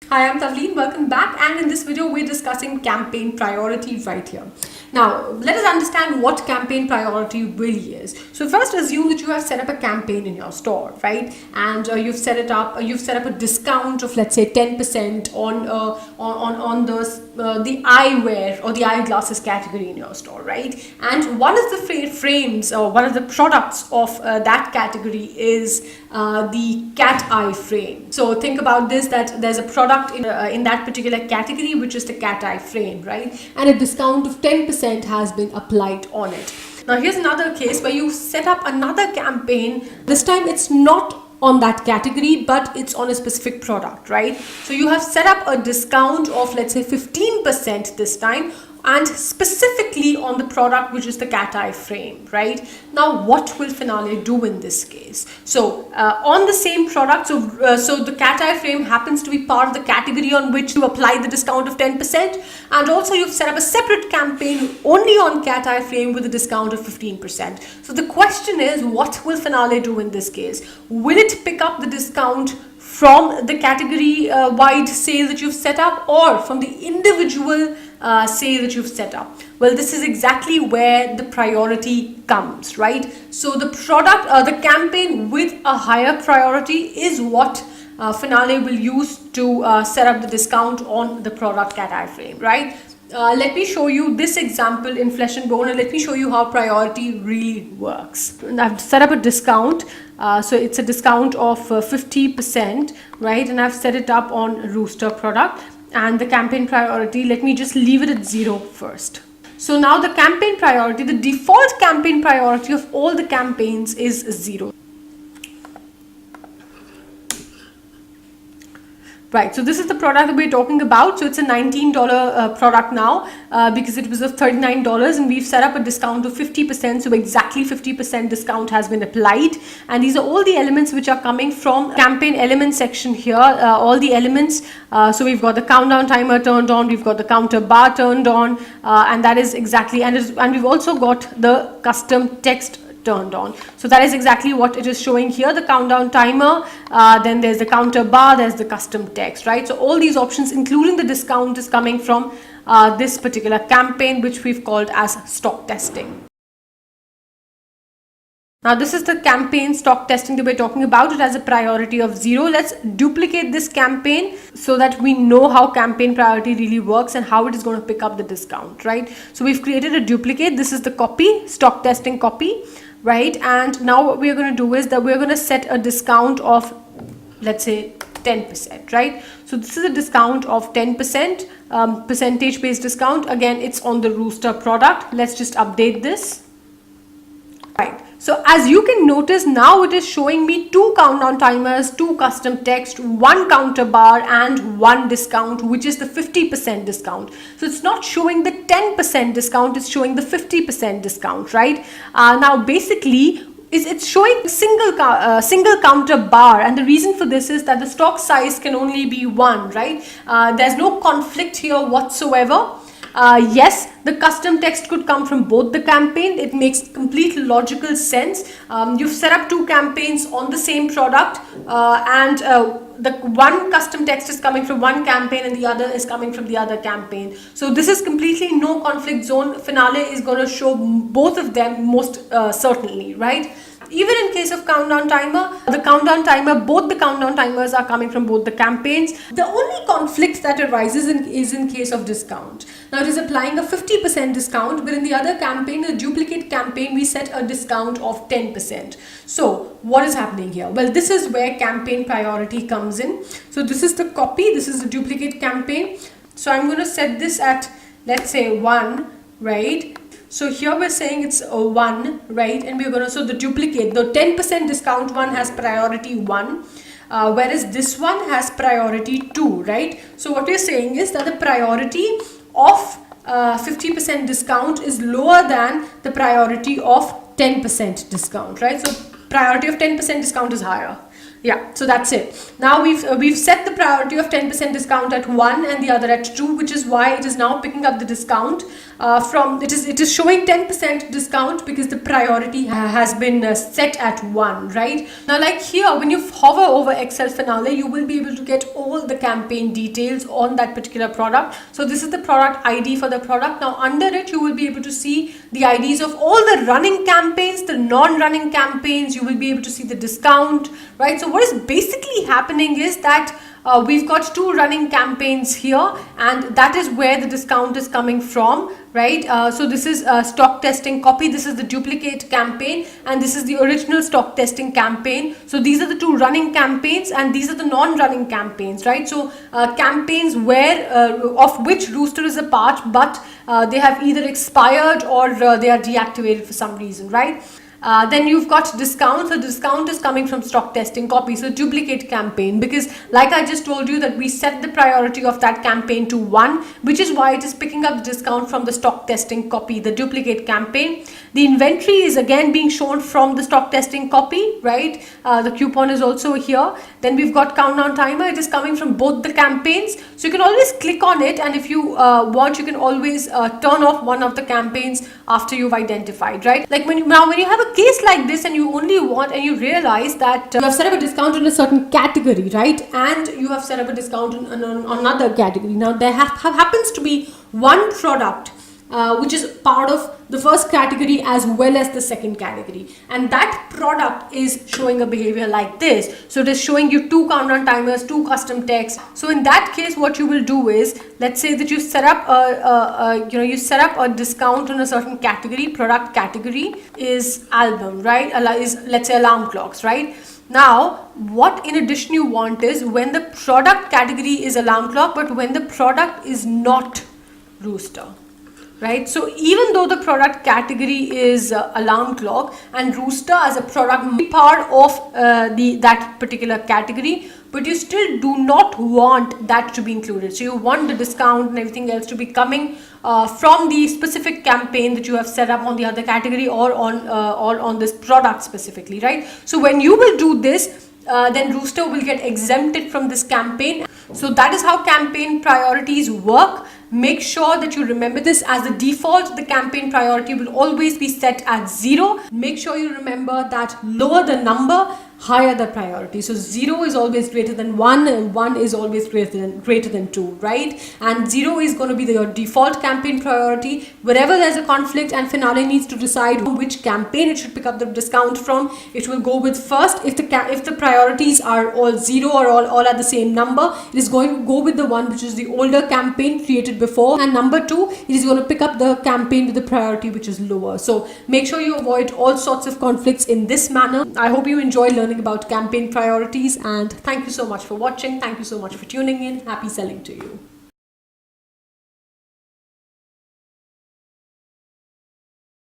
Hi, I'm Tavleen. Welcome back, and in this video we're discussing campaign priority right here. Now, let us understand what campaign priority really is. So first, assume that you have set up a campaign in your store, right? And you've set up a discount of, let's say, 10% on the eyewear or the eyeglasses category in your store, right? And one of the frames or one of the products of that category is the cat eye frame. So think about this, that there's a product in that particular category, which is the cat eye frame, right? And a discount of 10% has been applied on it. Now here's another case where you set up another campaign. This time it's not on that category, but it's on a specific product, right? So you have set up a discount of, let's say, 15% this time, and specifically on the product which is the cat eye frame, right? Now what will Finale do in this case? So on the same product, so the cat eye frame happens to be part of the category on which you apply the discount of 10%, and also you've set up a separate campaign only on cat eye frame with a discount of 15%. So the question is, what will Finale do in this case? Will it pick up the discount from the category wide sale that you've set up, or from the individual sale that you've set up? Well, this is exactly where the priority comes, right? So the product, the campaign with a higher priority is what Finale will use to set up the discount on the product cat eye frame, right? Let me show you this example in Flesh and Bone, and let me show you how priority really works. And I've set up a discount, so it's a discount of 50%, right? And I've set it up on Rooster product, and the campaign priority, let me just leave it at 0 first. So now the campaign priority, the default campaign priority of all the campaigns is 0. Right, so this is the product that we're talking about. So it's a $19 product now because it was of $39, and we've set up a discount of 50%. So exactly 50% discount has been applied. And these are all the elements which are coming from campaign element section here. All the elements. So we've got the countdown timer turned on. We've got the counter bar turned on. And that is exactly, and we've also got the custom text turned on. So that is exactly what it is showing here, the countdown timer, then there's the counter bar, there's the custom text, right? So all these options, including the discount, is coming from this particular campaign, which we've called as stock testing. Now this is the campaign stock testing that we're talking about. It has a priority of 0. Let's duplicate this campaign so that we know how campaign priority really works and how it is going to pick up the discount, right? So we've created a duplicate. This is the copy, stock testing copy, right? And now what we're going to do is that we're going to set a discount of, let's say, 10%, right? So this is a discount of 10%, percentage based discount. Again, it's on the Rooster product. Let's just update this. Right. So as you can notice, now it is showing me 2 countdown timers, 2 custom text, 1 counter bar, and 1 discount, which is the 50% discount. So it's not showing the 10% discount, it's showing the 50% discount, right? Now basically, it's showing a single counter bar, and the reason for this is that the stock size can only be 1, right? There's no conflict here whatsoever. Yes, the custom text could come from both the campaign. It makes complete logical sense. You've set up 2 campaigns on the same product, and the one custom text is coming from one campaign and the other is coming from the other campaign. So this is completely no conflict zone. Finale is going to show both of them most certainly, right? Even in case of countdown timer, both the countdown timers are coming from both the campaigns. The only conflict that arises is in case of discount. Now it is applying a 50% discount, but in the other campaign, the duplicate campaign, we set a discount of 10%. So what is happening here? Well, this is where campaign priority comes in. So this is the copy, this is the duplicate campaign. So I'm going to set this at, let's say, 1, right? So here we're saying it's a 1, right? And we're going to, so the duplicate, the 10% discount one has priority 1, whereas this one has priority 2, right? So what we're saying is that the priority of 50% discount is lower than the priority of 10% discount, right? So priority of 10% discount is higher. Yeah, so that's it. Now we've set the priority of 10% discount at 1 and the other at 2, which is why it is now picking up the discount from it is showing 10% discount because the priority has been set at 1, right? Now, like here, when you hover over Excel Finale, you will be able to get all the campaign details on that particular product. So this is the product ID for the product. Now under it, you will be able to see the IDs of all the running campaigns, the non-running campaigns. You will be able to see the discount, right? So what is basically happening is that we've got 2 running campaigns here, and that is where the discount is coming from, right? So this is stock testing copy, this is the duplicate campaign, and this is the original stock testing campaign. So these are the 2 running campaigns, and these are the non-running campaigns, right? So campaigns where of which Rooster is a part, but they have either expired or they are deactivated for some reason, right? Then you've got discount. So discount is coming from stock testing copy, so duplicate campaign, because like I just told you that we set the priority of that campaign to 1, which is why it is picking up the discount from the stock testing copy, the duplicate campaign. The inventory is again being shown from the stock testing copy, right? The coupon is also here. Then we've got countdown timer. It is coming from both the campaigns, so you can always click on it, and if you want, you can always turn off one of the campaigns after you've identified, right? Like when you have a case like this and you only want, and you realize that you have set up a discount in a certain category, right? And you have set up a discount on another category. Now there happens to be one product which is part of the first category as well as the second category, and that product is showing a behavior like this. So it is showing you 2 countdown timers, 2 custom text. So in that case, what you will do is, let's say that you set up a discount on a certain category. Product category is album, right? Is, let's say, alarm clocks, right? Now, what in addition you want is when the product category is alarm clock, but when the product is not Rooster, right? So even though the product category is alarm clock and Rooster as a product may be part of that particular category, but you still do not want that to be included. So you want the discount and everything else to be coming from the specific campaign that you have set up on the other category or on this product specifically, right? So when you will do this, then Rooster will get exempted from this campaign. So that is how campaign priorities work. Make sure that you remember this. As the default, the campaign priority will always be set at 0. Make sure you remember that lower the number, higher the priority. So 0 is always greater than 1 and 1 is always greater than 2, right? And 0 is going to be your default campaign priority. Wherever there's a conflict and Finale needs to decide which campaign it should pick up the discount from, it will go with first. If the priorities are all 0 or all at the same number, it is going to go with the one which is the older campaign created before, and number 2, it is going to pick up the campaign with the priority which is lower. So make sure you avoid all sorts of conflicts in this manner. I hope you enjoy learning about campaign priorities, and thank you so much for watching. Thank you so much for tuning in. Happy selling to you.